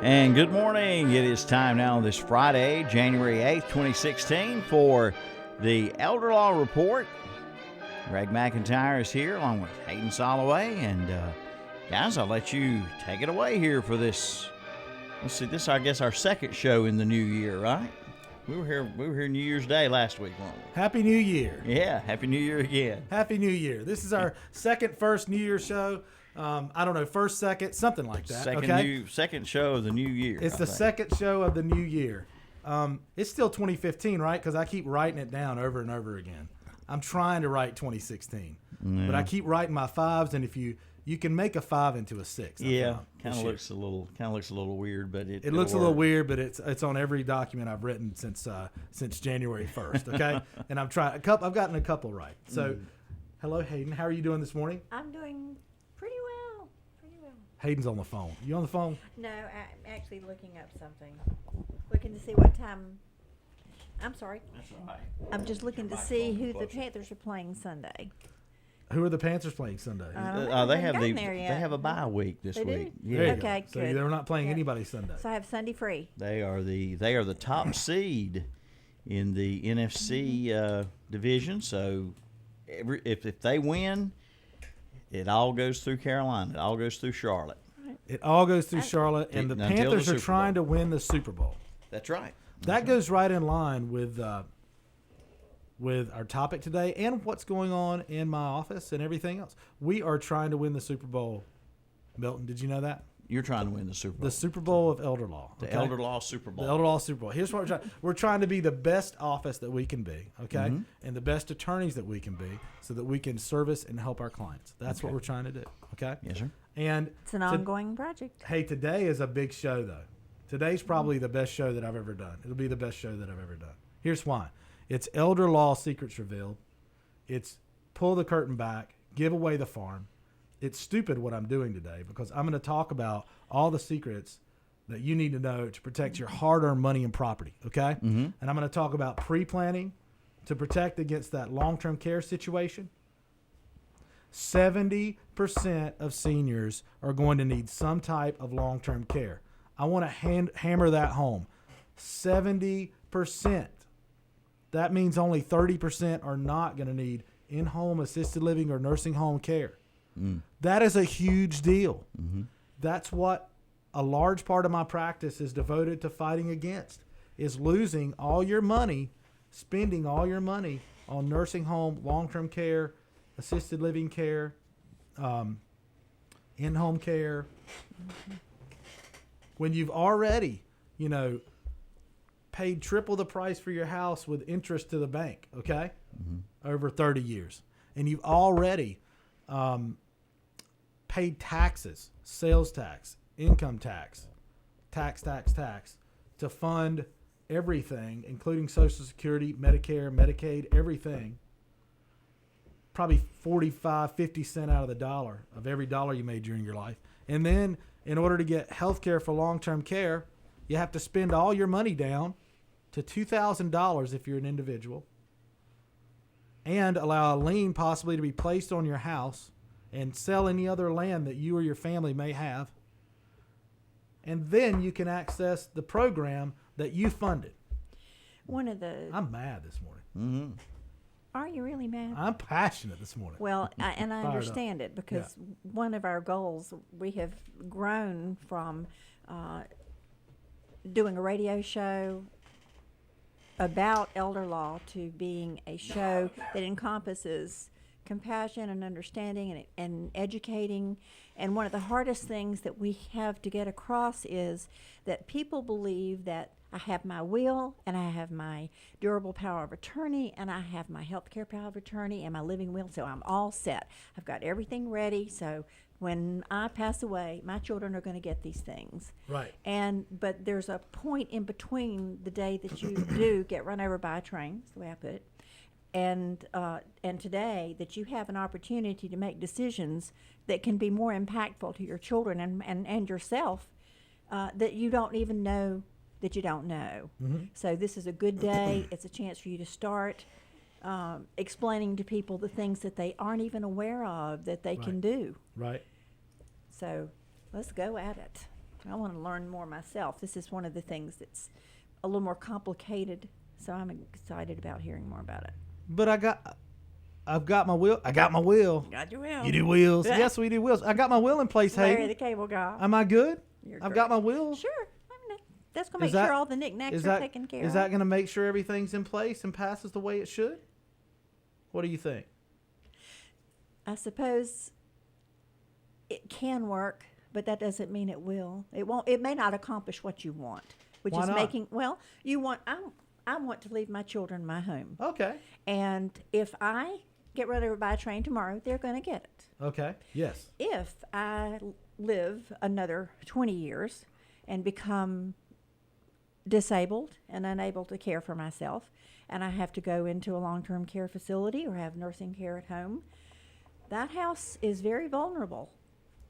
And good morning. It is time now this Friday, January 8th, 2016, for the Elder Law Report. Greg McIntyre is here along with Hayden Soloway. And guys, I'll let you take it away here for this. Let's see, this is, I guess, our second show in the new year, right? We were here New Year's Day last week, weren't we? Happy New Year. Yeah, Happy New Year again. Happy New Year. This is our first New Year show. I don't know, first, second, something like that. Second show of the new year. It's the second show of the new year. It's still 2015, right? Because I keep writing it down over and over again. I'm trying to write 2016, but I keep writing my fives, and if you can make a 5 into a 6. Yeah, kind of looks a little weird, but it looks a little weird, but it's on every document I've written since January 1st. Okay, and I've gotten a couple right. So, hello, Hayden. How are you doing this morning? I'm doing pretty well. Hayden's on the phone. You on the phone? No, I'm actually looking up something. Looking to see what time. I'm sorry. That's all right. I'm just looking to see who the Panthers are playing Sunday. Who are the Panthers playing Sunday? They have a bye week this week. Yeah. Okay, so good. they're not playing anybody Sunday. So I have Sunday free. They are the top seed in the NFC division. So if they win, it all goes through Carolina. It all goes through Charlotte. It all goes through Charlotte, and the Panthers are trying to win the Super Bowl. That's right. That goes right in line with our topic today and what's going on in my office and everything else. We are trying to win the Super Bowl. Milton, did you know that? You're trying to win the Super Bowl. The Super Bowl of Elder Law. The Elder Law Super Bowl. The Elder Law Super Bowl. Here's what we're trying. We're trying to be the best office that we can be, okay? Mm-hmm. And the best attorneys that we can be so that we can service and help our clients. That's what we're trying to do, okay? Yes, sir. And It's an ongoing project. hey, today is a big show, though. Today's probably the best show that I've ever done. It'll be the best show that I've ever done. Here's why. It's Elder Law Secrets Revealed. It's pull the curtain back, give away the farm. It's stupid what I'm doing today because I'm going to talk about all the secrets that you need to know to protect your hard-earned money and property, okay? Mm-hmm. And I'm going to talk about pre-planning to protect against that long-term care situation. 70% of seniors are going to need some type of long-term care. I want to hammer that home. 70%. That means only 30% are not going to need in-home assisted living or nursing home care. That is a huge deal. Mm-hmm. That's what a large part of my practice is devoted to fighting against, is losing all your money, spending all your money on nursing home, long-term care, assisted living care, in-home care. When you've already, paid triple the price for your house with interest to the bank, okay, over 30 years. And you've already paid taxes, sales tax, income tax, tax to fund everything, including Social Security, Medicare, Medicaid, everything. Probably 45, 50 cents out of the dollar of every dollar you made during your life. And then in order to get health care for long-term care, you have to spend all your money down to $2,000 if you're an individual and allow a lien possibly to be placed on your house and sell any other land that you or your family may have. And then you can access the program that you funded. I'm mad this morning. Mm-hmm. Are you really mad? I'm passionate this morning. Well, I understand it because Yeah. one of our goals, we have grown from doing a radio show about elder law to being a show that encompasses compassion and understanding and educating. And one of the hardest things that we have to get across is that people believe that I have my will and I have my durable power of attorney and I have my health care power of attorney and my living will, so I'm all set. I've got everything ready, so when I pass away, my children are going to get these things. Right. But there's a point in between the day that you do get run over by a train, that's the way I put it, and today that you have an opportunity to make decisions that can be more impactful to your children and yourself that you don't even know that you don't know. Mm-hmm. So this is a good day. It's a chance for you to start explaining to people the things that they aren't even aware of that they can do. Right. So let's go at it. I want to learn more myself. This is one of the things that's a little more complicated, so I'm excited about hearing more about it. But I've got my will. I got my will. Got your will. You do wheels. Yes, we do wheels. I got my will in place, Larry Hayden. the cable guy. Am I good? You're I've great. got my will. Sure. I mean, that's going to Is make that- sure all the knickknacks are taken care of. Is that going to make sure everything's in place and passes the way it should? What do you think? I suppose it can work, but that doesn't mean it will. It won't. It may not accomplish what you want, which Why is not? making. Well, you want. I want to leave my children my home, Okay. and if I get run over by a train tomorrow, they're going to get it. Okay. Yes. If I live another 20 years and become disabled and unable to care for myself, and I have to go into a long-term care facility or have nursing care at home, that house is very vulnerable.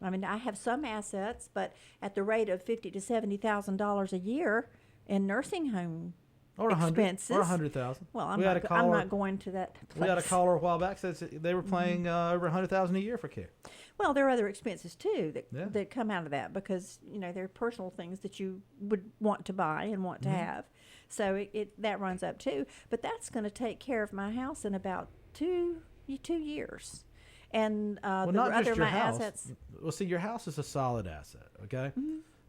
I mean, I have some assets, but at the rate of $50,000 to $70,000 a year in nursing home Or expenses. Or 100,000. Well, I'm We had not, a I'm caller- not going to that place. We had a caller a while back says they were paying over 100,000 a year for care. Well, there are other expenses too Yeah. that come out of that because there are personal things that you would want to buy and want to have. So that runs up too. But that's going to take care of my house in about two years. And Well, the not other just your my house. assets. Well, see, your house is a solid asset. Okay.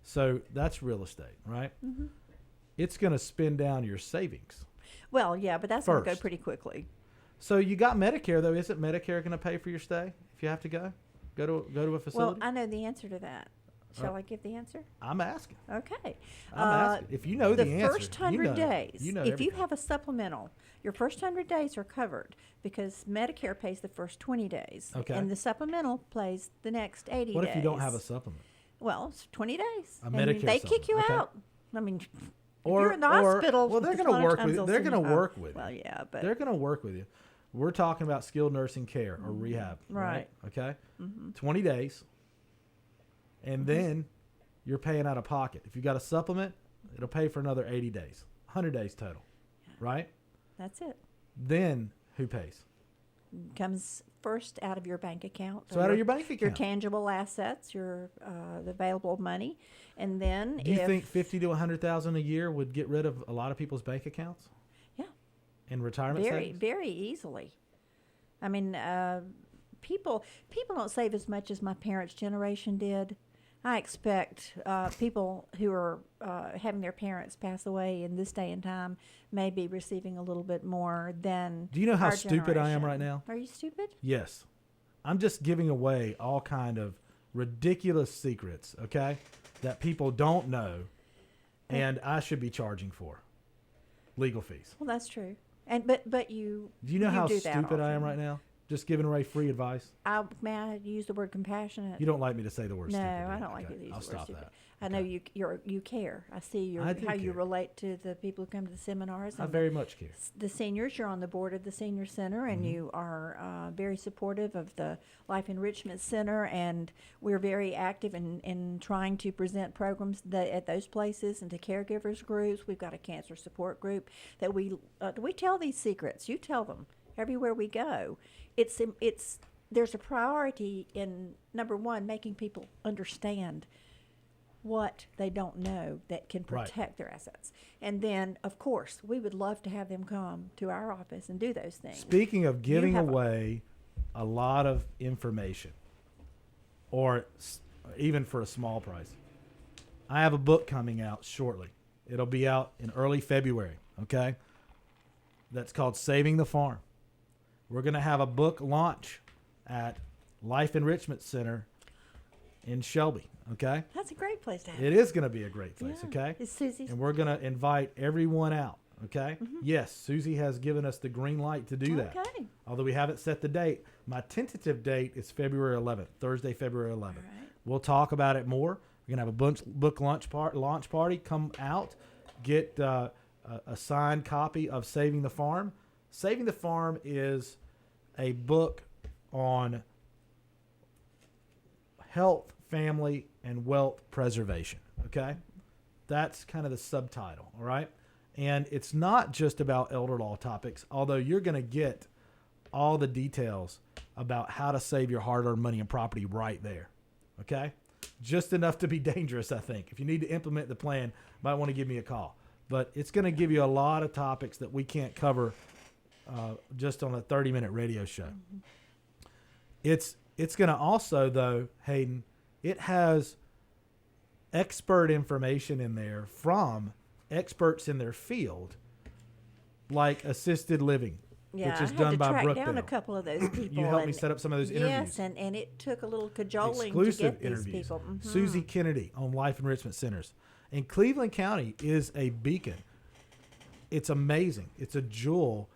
So that's real estate, right? It's going to spin down your savings. Well, yeah, but that's going to go First. pretty quickly. So you got Medicare though. Isn't Medicare going to pay for your stay if you have to go to a Well, facility? I know the answer to that. Shall I give the answer? I'm asking. Okay. I'm asking. If you know the answer, first 100 days, you know if you everything. have a supplemental, your first 100 days are covered because Medicare pays the first 20 days. Okay. And the supplemental pays the next 80 What days. if you don't have a supplement? Well, it's 20 days. A and Medicare they kick you supplement, okay. out. I mean, if you're in the hospital, well, they're a going lot to of work times with you. they'll They're send going to you work home. with Well, you. yeah, but They're going to work with you. We're talking about skilled nursing care or rehab, right? Okay. 20 days, and then you're paying out of pocket. If you got a supplement, it'll pay for another 80 days, 100 days total, right? that's it. Then who pays? Comes first out of your bank account. So or out of your bank Your account. tangible assets, your the available money, and then Do you if think 50 to 100,000 a year would get rid of a lot of people's bank accounts yeah, and retirement very savings? very easily. I mean, people don't save as much as my parents' generation did. I expect people who are having their parents pass away in this day and time may be receiving a little bit more than. Do you know how our stupid I am generation. right now? Are you stupid? Yes. I'm just giving away all kind of ridiculous secrets, okay, that people don't know, and I should be charging for legal fees. Well, that's true. And but you. Do you know how do that stupid I am often. right now? Just giving away free advice. May I use the word compassionate? You don't like me to say the word No, stupid. do I you? don't like Okay, you to use I'll the word stop stupid. that. I know Okay. you care. I see I do how you care. relate to the people who come to the seminars. I And very much care. the seniors. You're on the board of the senior center, and Mm-hmm. you are very supportive of the Life Enrichment Center, and we're very active in trying to present programs at those places and to caregivers groups. We've got a cancer support group that we tell these secrets. You tell them everywhere we go. There's a priority in, number one, making people understand what they don't know that can Right. protect their assets. And then, of course, we would love to have them come to our office and do those things. Speaking of giving have a- away a lot of information, or even for a small price, I have a book coming out shortly. It'll be out in early February, okay? That's called Saving the Farm. We're going to have a book launch at Life Enrichment Center in Shelby, okay? That's a great place to have It is going to be a great place, Yeah. okay? It's Susie's. And we're going to invite everyone out, okay? Mm-hmm. Yes, Susie has given us the green light to do that. Okay. Although we haven't set the date. My tentative date is February 11th, Thursday, February 11th. All right. We'll talk about it more. We're going to have a book launch party. Come out, get a signed copy of Saving the Farm. Saving the Farm is a book on health, family, and wealth preservation, okay? That's kind of the subtitle, all right? And it's not just about elder law topics, although you're going to get all the details about how to save your hard-earned money and property right there, okay? just enough to be dangerous, I think. If you need to implement the plan, might want to give me a call. But it's going to give you a lot of topics that we can't cover just on a 30-minute radio show. Mm-hmm. It's going to also, though, Hayden, it has expert information in there from experts in their field, like assisted living, which is done by Brookdale. I had to track down a couple of those people. You helped me set up some of those interviews. Yes, and it took a little cajoling Exclusive to get interviews. these people. Mm-hmm. Susie Kennedy on Life Enrichment Centers. And Cleveland County is a beacon. It's amazing. It's a jewel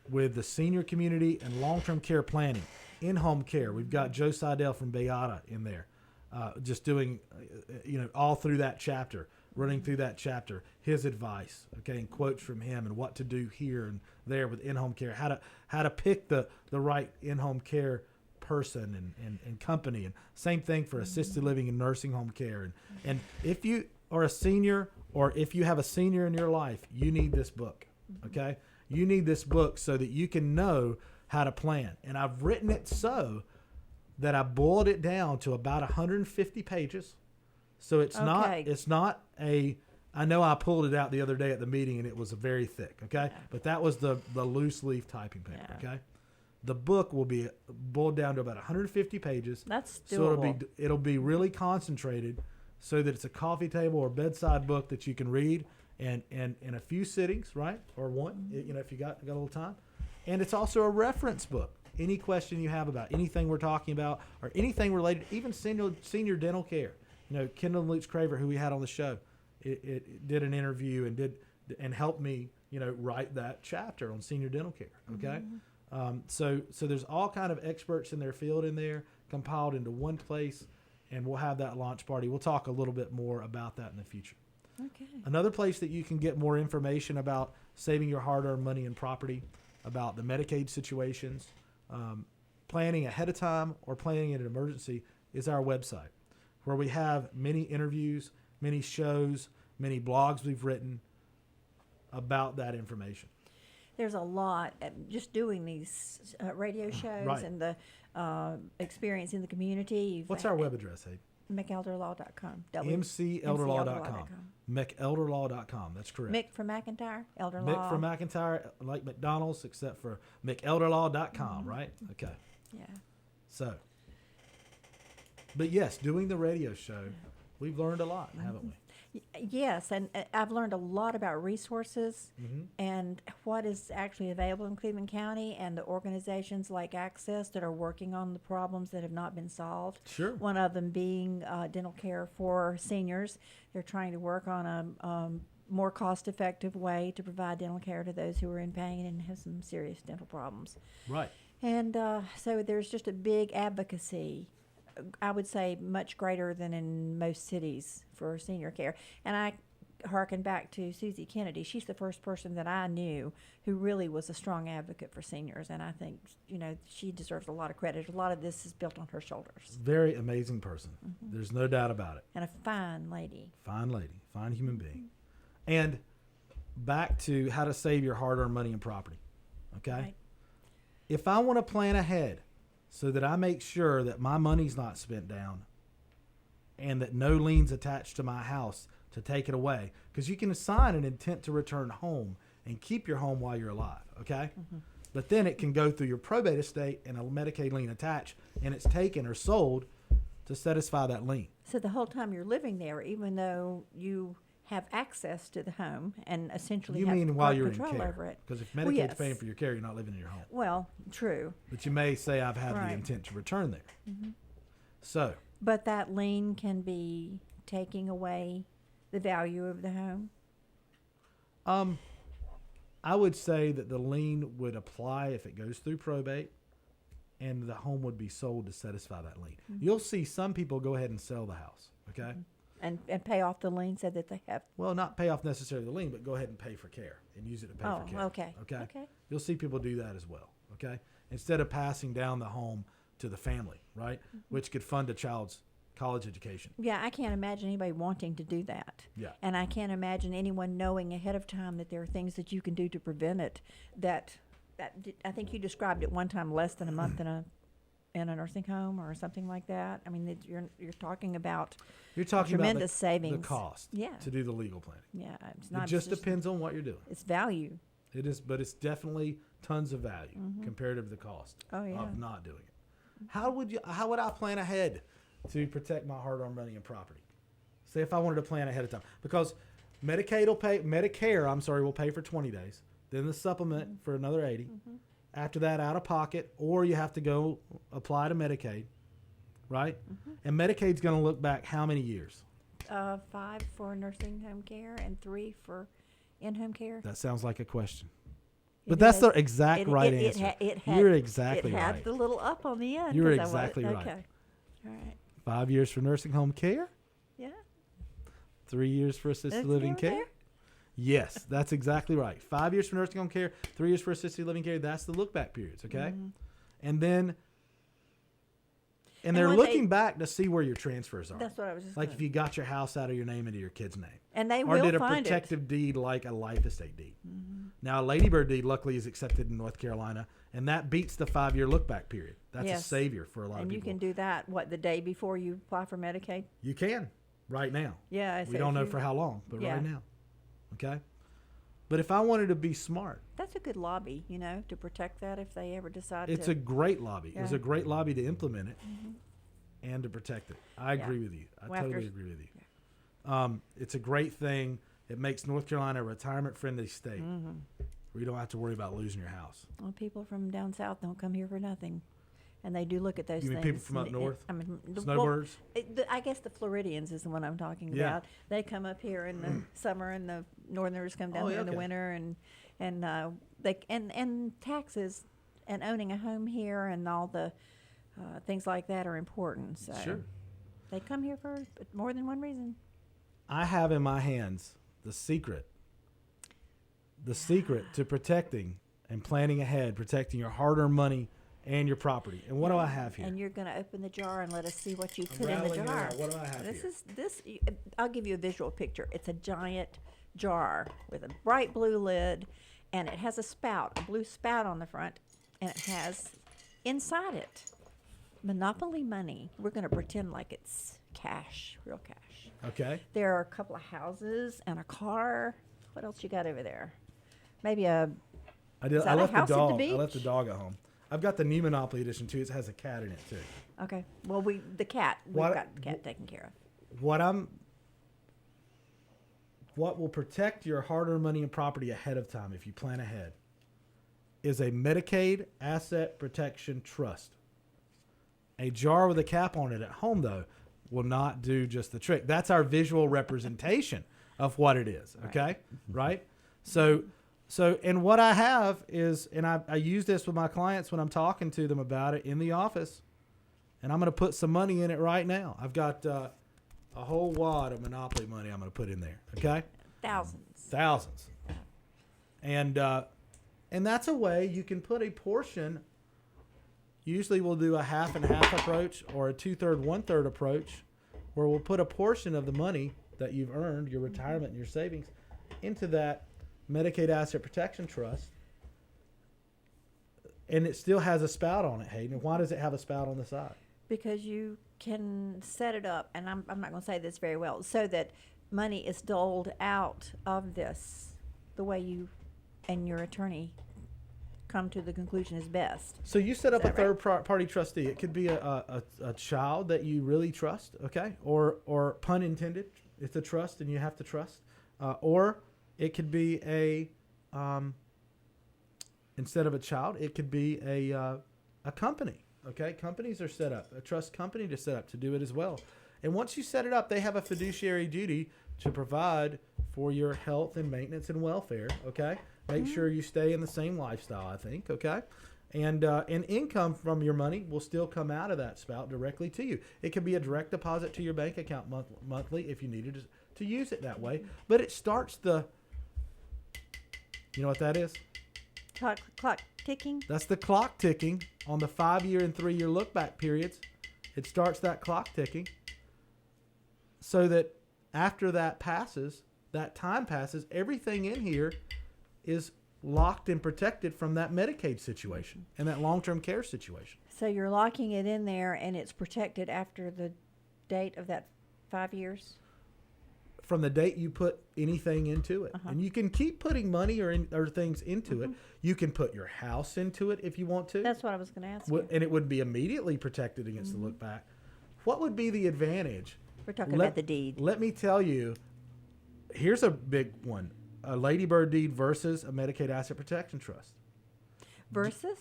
with the senior community and long-term care planning, in-home care. We've got Joe Seidel from Beata in there, just doing, all through that chapter, running through that chapter, his advice, okay, and quotes from him and what to do here and there with in-home care, how to pick the right in-home care person and company, and same thing for assisted living and nursing home care. And if you are a senior, or if you have a senior in your life, you need this book, okay? You need this book so that you can know how to plan. And I've written it so that I boiled it down to about 150 pages. So it's not I know I pulled it out the other day at the meeting and it was very thick, okay? Yeah. But that was the loose leaf typing paper, okay? The book will be boiled down to about 150 pages. That's doable. So it'll be really concentrated, so that it's a coffee table or bedside book that you can read and in a few sittings, right? Or one, if you got a little time. And it's also a reference book. Any question you have about anything we're talking about, or anything related, even senior dental care. Kendall and Lutz Craver, who we had on the show, it did an interview and helped me, write that chapter on senior dental care. Okay. Mm-hmm. So there's all kind of experts in their field in there compiled into one place. And we'll have that launch party. We'll talk a little bit more about that in the future. Okay. Another place that you can get more information about saving your hard-earned money and property, about the Medicaid situations, planning ahead of time or planning in an emergency, is our website, where we have many interviews, many shows, many blogs we've written about that information. There's a lot just doing these radio shows and the experience in the community. What's our web address, Hayden? McElderlaw.com. MCElderlaw.com. McElderlaw.com. That's correct. Mick from McIntyre, Elder Mick Law. from McIntyre, like McDonald's, except for McElderlaw.com, right? Okay. Yeah. So, but yes, doing the radio show, we've learned a lot, haven't we? Yes, and I've learned a lot about resources and what is actually available in Cleveland County, and the organizations like Access that are working on the problems that have not been solved. Sure. One of them being dental care for seniors. They're trying to work on a more cost-effective way to provide dental care to those who are in pain and have some serious dental problems. Right. And so there's just a big advocacy, I would say much greater than in most cities, for senior care. And I harken back to Susie Kennedy. She's the first person that I knew who really was a strong advocate for seniors. And I think, she deserves a lot of credit. A lot of this is built on her shoulders. Very amazing person. Mm-hmm. There's no doubt about it. And a fine lady. Fine lady. Fine human being. And back to how to save your hard-earned money and property. Okay? Right. If I want to plan ahead so that I make sure that my money's not spent down and that no liens attached to my house to take it away, because you can assign an intent to return home and keep your home while you're alive, okay? Mm-hmm. But then it can go through your probate estate and a Medicaid lien attached, and it's taken or sold to satisfy that lien. So the whole time you're living there, even though you have access to the home and essentially you have mean while you're control in care? Over it. Because if Medicaid's paying for your care, you're not living in your home. Well, true. But you may say, I've had the intent to return there. Mm-hmm. So. But that lien can be taking away the value of the home? I would say that the lien would apply if it goes through probate, and the home would be sold to satisfy that lien. Mm-hmm. You'll see some people go ahead and sell the house, okay? Mm-hmm. And pay off the lien so that they have... Well, not pay off necessarily the lien, but go ahead and pay for care and use it to pay for care. Okay. You'll see people do that as well, okay? Instead of passing down the home to the family, right? Mm-hmm. Which could fund a child's college education. Yeah, I can't imagine anybody wanting to do that. Yeah. And I can't imagine anyone knowing ahead of time that there are things that you can do to prevent it. That I think you described it one time less than a month in a nursing home or something like that. I mean, you're talking about You're talking tremendous about savings. the cost to do the legal planning. Yeah, it's not. It just depends on what you're doing. It's value. It is, but it's definitely tons of value compared to the cost of not doing it. How would I plan ahead to protect my hard-earned money and property? Say if I wanted to plan ahead of time, because Medicare will pay for 20 days, then the supplement for another 80. After that, out of pocket, or you have to go apply to Medicaid, right? And Medicaid's going to look back how many years? 5 for nursing home care and 3 for in-home care. That sounds like a question. But that's the exact right answer. You're exactly right. It had the little up on the end. You're exactly right. Okay. All right. 5 years for nursing home care? Yeah. 3 years for assisted living care? Yes, that's exactly right. 5 years for nursing home care, 3 years for assisted living care. That's the look back periods, okay? And then, and they're looking back to see where your transfers are. That's what I was just like if you got your house out of your name into your kid's name. And they or will did a find protective deed like a life estate deed. Now, a Ladybird deed luckily is accepted in North Carolina, and that beats the 5 year look back period. That's a savior for a lot of people. And you can do that, the day before you apply for Medicaid? You can, right now. Yeah. We don't know for how long, but right now. Okay? But if I wanted to be smart. That's a good lobby, to protect that if they ever decide It's a great lobby. It's a great lobby to implement it and to protect it. I agree with you. I totally agree with you. Yeah. It's a great thing. It makes North Carolina a retirement-friendly state where you don't have to worry about losing your house. Well, people from down south don't come here for nothing. And they do look at those things. You mean people from up north? Snowbirds? I guess the Floridians is the one I'm talking about. They come up here in the summer, and the Northerners come down here in the winter, and taxes and owning a home here and all the things like that are important. So they come here for more than one reason. I have in my hands the secret to protecting and planning ahead, protecting your hard-earned money and your property. And what do I have here? And you're going to open the jar and let us see what you put in the jar. What do I have here? I'll give you a visual picture. It's a giant jar with a bright blue lid, and it has a blue spout on the front, and it has inside it Monopoly money. We're going to pretend like it's cash, real cash. Okay. There are a couple of houses and a car. What else you got over there? Maybe a I left the dog at home. I've got the new Monopoly edition too. It has a cat in it too. Okay. Well, we've got the cat taken care of. What will protect your hard-earned money and property ahead of time if you plan ahead is a Medicaid Asset Protection Trust. A jar with a cap on it at home, though, will not do just the trick. That's our visual representation of what it is. Okay, right? So, and what I have is, and I use this with my clients when I'm talking to them about it in the office, and I'm going to put some money in it right now. I've got a whole wad of Monopoly money I'm going to put in there. Okay, thousands, and that's a way you can put a portion. Usually we'll do a half and half approach or a 2/3, 1/3 approach, where we'll put a portion of the money that you've earned, your retirement and your savings, into that Medicaid Asset Protection Trust. And it still has a spout on it, Hayden. Why does it have a spout on the side? Because you can set it up, and I'm not going to say this very well, so that money is doled out of this the way you and your attorney come to the conclusion is best. So you set up a third-party trustee. It could be a child that you really trust, okay? Or pun intended, it's a trust and you have to trust. Or it could be instead of a child, it could be a company, okay? Companies are set up, a trust company to set up to do it as well. And once you set it up, they have a fiduciary duty to provide for your health and maintenance and welfare, okay? Make sure you stay in the same lifestyle, I think, okay? And income from your money will still come out of that spout directly to you. It can be a direct deposit to your bank account monthly if you needed to use it that way. But it starts you know what that is? Clock ticking? That's the clock ticking on the 5-year and 3-year look-back periods. It starts that clock ticking so that after that time passes, everything in here locked and protected from that Medicaid situation and that long-term care situation. So you're locking it in there, and it's protected after the date of that 5 years? From the date you put anything into it. And you can keep putting money or things into it. You can put your house into it if you want to. That's what I was going to ask you. And it would be immediately protected against the look back. What would be the advantage? We're talking about the deed. Let me tell you, here's a big one. A Ladybird deed versus a Medicaid Asset Protection Trust. Versus?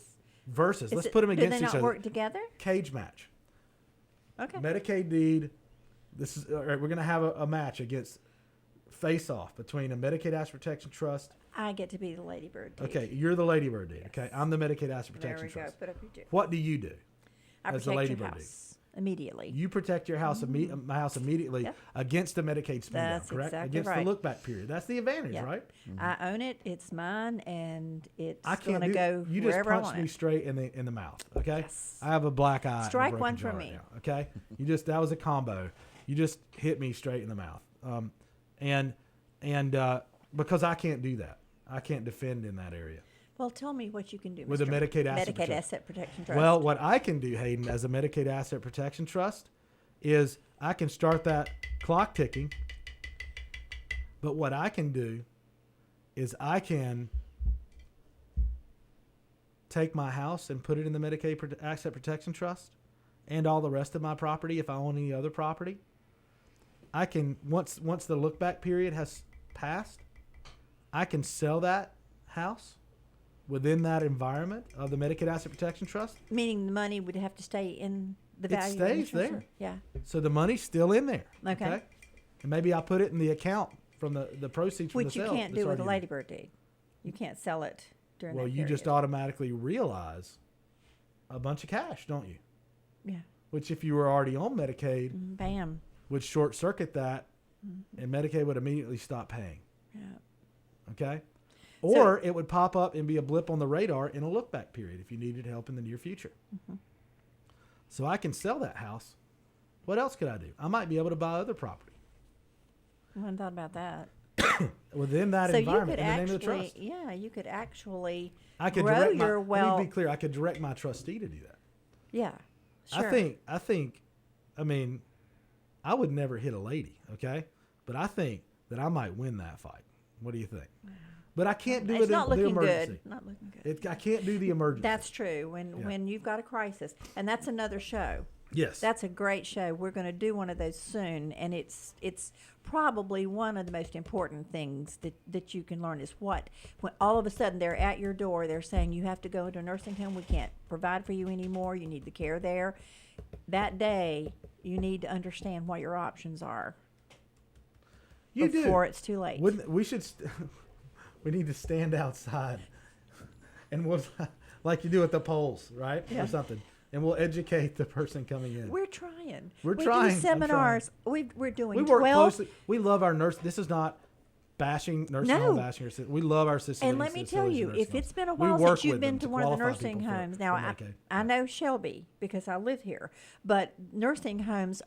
Let's put them against each other. Do they other. not work together? Cage match. Okay. Medicaid deed. This is all right. We're going to have a match against face-off between a Medicaid Asset Protection Trust. I get to be the Ladybird deed. Okay, you're the Ladybird deed. Okay, I'm the Medicaid Asset There Protection we go. Trust. Put up your deed. What do you do? I as the protect Ladybird your deed? house immediately. You protect your house, my house immediately Yep. against the Medicaid spend down, That's correct? exactly Against right. the look-back period. That's the advantage, Yeah. right? I own it. It's mine, and it's I going can't to do. go You just wherever I punched want me it. straight in the mouth. Okay. Yes. I have a black eye. and a Strike broken one jaw for right me. now, okay. That was a combo. You just hit me straight in the mouth. And because I can't do that, I can't defend in that area. Well, tell me what you can do With a Mr. Medicaid Asset Protection. Asset Protection Trust. Well, what I can do, Hayden, as a Medicaid Asset Protection Trust, is I can start that clock ticking. But what I can do is I can take my house and put it in the Medicaid Asset Protection Trust and all the rest of my property if I own any other property. I can, once the look back period has passed, I can sell that house within that environment of the Medicaid Asset Protection Trust. Meaning the money would have to stay in the value. It of the stays insurance? there. Yeah. So the money's still in there. Okay. And maybe I put it in the account from the proceeds from Which the you sale. can't that's do with a already in Ladybird deed. You can't sell it during Well, that you period. just automatically realize a bunch of cash, don't you? Yeah. Which if you were already on Medicaid, Bam. would short circuit that and Medicaid would immediately stop paying. Yeah. Okay? Or it would pop up and be a blip on the radar in a look back period if you needed help in the near future. So I can sell that house. What else could I do? I might be able to buy other property I hadn't thought about that. within that So you environment could in the name of the actually, trust. yeah, you could actually I could grow direct your let wealth. me be clear. I could direct my trustee to do that. Yeah. Sure. I mean, I would never hit a lady, okay? But I think that I might win that fight. What do you think? But I can't do it's it not in the looking emergency. good. Not looking good. I can't do the emergency. That's true. When you've got a crisis, and that's another show. yes. That's a great show. We're going to do one of those soon, and it's probably one of the most important things that you can learn is when all of a sudden they're at your door, they're saying you have to go into a nursing home. We can't provide for you anymore. You need the care there. That day, you need to understand what your options are you before do. it's too late. Wouldn't we should we need to stand outside and we'll like you do at the polls, right? Yeah. Or something. And we'll educate the person coming in. We're trying. We're we trying. do I'm seminars. We're doing We work 12. closely. We love our nurse. This is not bashing nursing home, No. bashing. We love our system. And let me tell you, if it's been a while work since you've with been them to to one of the qualify nursing people for- homes, for now Medicaid. I know Shelby because I live here, but nursing homes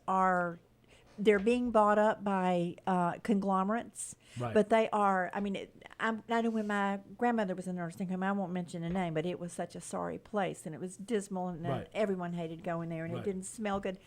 they're being bought up by conglomerates. Right. But they are. I mean, I know when my grandmother was in a nursing home, I won't mention a name, but it was such a sorry place, and it was dismal, and Right. everyone hated going there, and Right. it didn't smell good.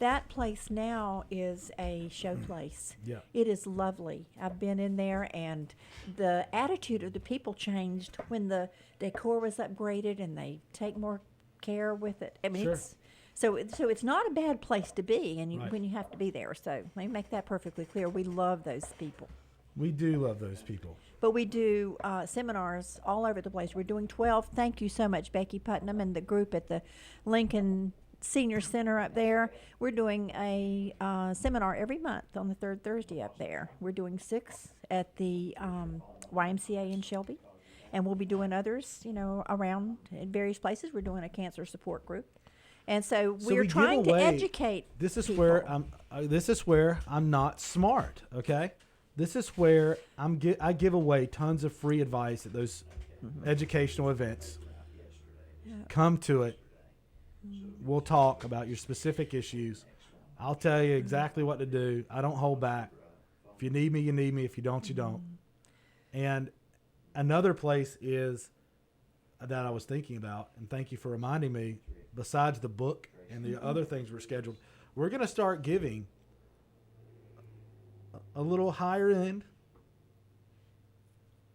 That place now is a showplace. Yeah. It is lovely. I've been in there, and the attitude of the people changed when the decor was upgraded, and they take more care with it. I mean, Sure. it's not a bad place to be, and Right. when you have to be there. So let me make that perfectly clear. We love those people. We do love those people. But we do seminars all over the place. We're doing 12. Thank you so much, Becky Putnam, and the group at the Lincoln Senior Center up there. We're doing a seminar every month on the third Thursday up there. We're doing 6 at the YMCA in Shelby, and we'll be doing others, around in various places. We're doing a cancer support group, and so we're we give trying to away- educate. This is people. where I'm not smart. Okay, this is where I give away tons of free advice at those educational events. Come to it. We'll talk about your specific issues. I'll tell you exactly what to do. I don't hold back. If you need me, you need me. If you don't, you don't. And another place is that I was thinking about, and thank you for reminding me, besides the book and the other things we're scheduled, we're going to start giving a little higher end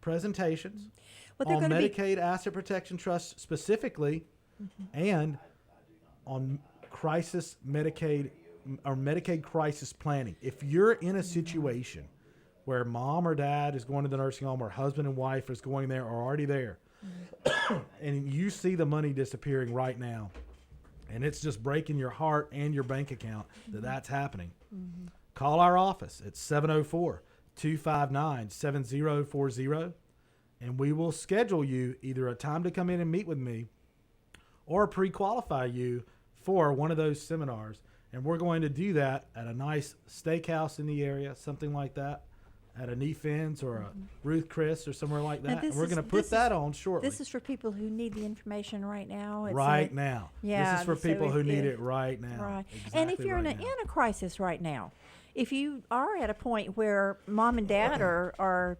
presentations Well, they're on going to Medicaid Asset Protection Trust specifically, and on crisis Medicaid or Medicaid crisis planning. If you're in a situation where mom or dad is going to the nursing home, or husband and wife is going there or already there, and you see the money disappearing right now, and it's just breaking your heart and your bank account that that's happening, call our office at 704-259-7040, and we will schedule you either a time to come in and meet with me or pre-qualify you for one of those seminars. And we're going to do that at a nice steakhouse in the area, something like that, at a Neat Finn's or a Ruth Chris or somewhere like Now, that. this And we're is- going to put this that is- on shortly. This is for people who need the information right now. It's Right a- now. Yeah, This is for so people who if- need if- it right now. Right. Exactly And if you're right in now. a crisis right now, if you are at a point where mom and dad are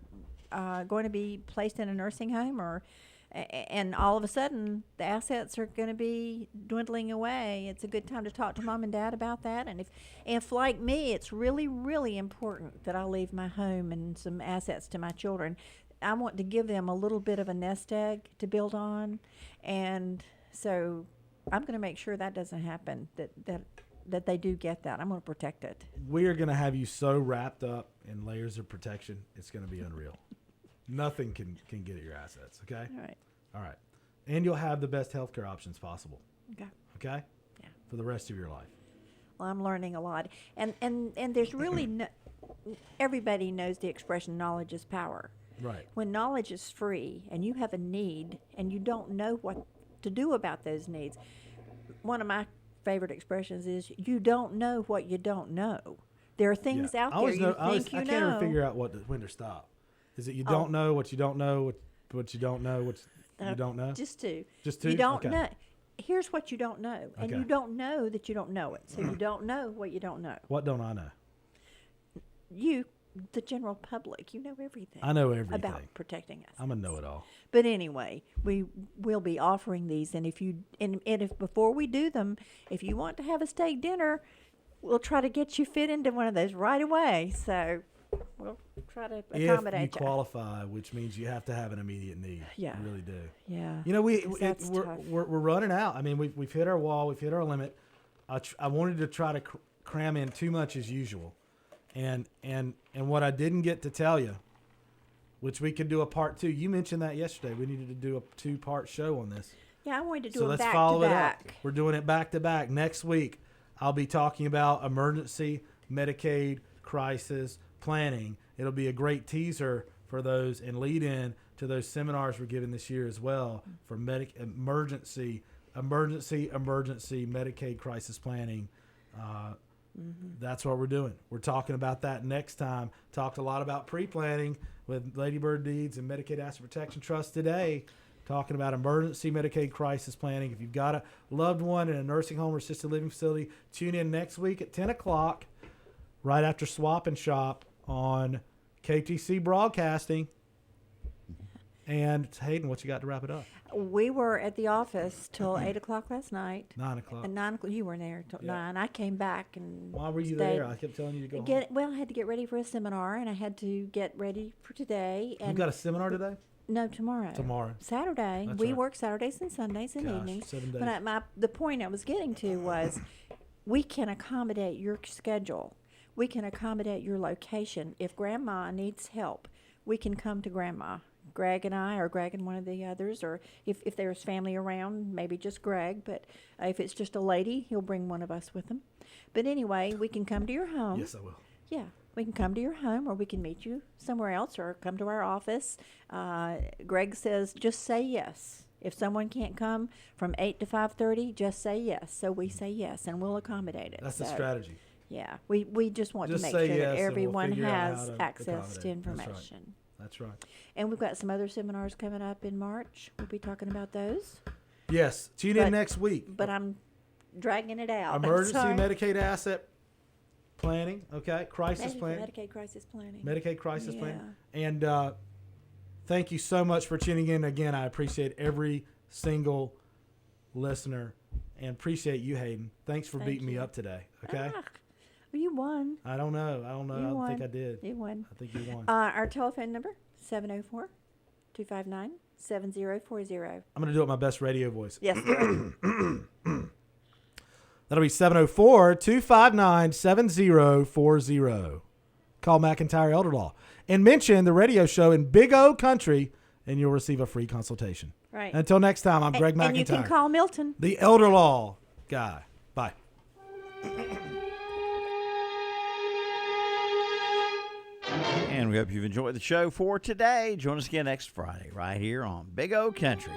going to be placed in a nursing home, and all of a sudden the assets are going to be dwindling away, it's a good time to talk to mom and dad about that. And if like me, it's really, really important that I leave my home and some assets to my children. I want to give them a little bit of a nest egg to build on, and so I'm going to make sure that doesn't happen. That they do get that. I'm going to protect it. We are going to have you so wrapped up in layers of protection, it's going to be unreal. Nothing can get at your assets, okay? All right. All right. And you'll have the best healthcare options possible, Okay. okay? Yeah. For the rest of your life. Well, I'm learning a lot, and there's really no, everybody knows the expression "knowledge is power." Right. When knowledge is free and you have a need and you don't know what to do about those needs, one of my favorite expressions is "you don't know what you don't know." There are things Yeah. out I always there know, you think you I know. can't ever figure out when to stop. Is it you don't know what you don't know, what you don't know, what you don't know? Just two. Just two? You don't Okay. know. Here's what you don't know, and Okay. you don't know that you don't know it. So you don't know what you don't know. What don't I know? You, the general public, you know everything. I know everything. about protecting us. I'm a know-it-all. But anyway, we will be offering these, and if before we do them, if you want to have a steak dinner, we'll try to get you fit into one of those right away. So we'll try to If accommodate you qualify, which means you have to have an immediate need. Yeah. You really do. Yeah. You know, 'Cause that's we're tough. running out. I mean, we've hit our wall. We've hit our limit. I wanted to try to cram in too much as usual, and what I didn't get to tell you, which we could do a part 2. You mentioned that yesterday. We needed to do a 2-part show on this. Yeah, I wanted to do So it let's back follow to it back. up. We're doing it back to back. Next week, I'll be talking about emergency Medicaid crisis planning. It'll be a great teaser for those and lead in to those seminars we're giving this year as well for emergency Medicaid crisis planning. That's what we're doing. We're talking about that next time. Talked a lot about pre-planning with Ladybird Deeds and Medicaid Asset Protection Trust today. Talking about emergency Medicaid crisis planning. If you've got a loved one in a nursing home or assisted living facility, tune in next week at 10 o'clock, right after Swap and Shop on KTC Broadcasting. And Hayden, what you got to wrap it up? We were at the office till 8 o'clock last night. 9 o'clock. At 9 o'clock, you were there till Yeah. 9. I came back and Why were you stayed. there? I kept telling you to go home. Well, I had to get ready for a seminar, and I had to get ready for today. You And got a seminar today? no, tomorrow. Tomorrow. Saturday. That's We right. work Saturdays and Sundays and Gosh, evenings. 7 days. But the point I was getting to was, we can accommodate your schedule. We can accommodate your location. If Grandma needs help, we can come to Grandma. Greg and I, or Greg and one of the others, or if there's family around, maybe just Greg. But if it's just a lady, he'll bring one of us with him. But anyway, we can come to your home. Yes, I will. Yeah, we can come to your home, or we can meet you somewhere else, or come to our office. Greg says, just say yes. If someone can't come from 8 to 5:30, just say yes. So we say yes, and we'll accommodate it. That's the So, strategy. Yeah, we just want Just to make say sure yes, that and we'll everyone figure out has how to access to accommodate. That's right. information. That's right. And we've got some other seminars coming up in March. We'll be talking about those. Yes. Tune But- in next week. But I'm dragging it out. I'm Emergency sorry. Medicaid asset planning. Okay. Crisis plan. Medicaid crisis planning. Medicaid crisis Yeah. plan. And Thank you so much for tuning in. Again, I appreciate every single listener and appreciate you, Hayden. Thanks for beating me up today. Okay? Well, you won. I don't know. I You don't won. think I did. You won. I think you won. Our telephone number, 704-259-7040. I'm going to do it my best radio voice. Yes, sir. That'll be 704-259-7040. Call McIntyre Elder Law and mention the radio show in Big O Country, and you'll receive a free consultation. Right. Until next time, I'm Greg McIntyre. And you can call Milton. The Elder Law guy. Bye. And we hope you've enjoyed the show for today. Join us again next Friday right here on Big O Country.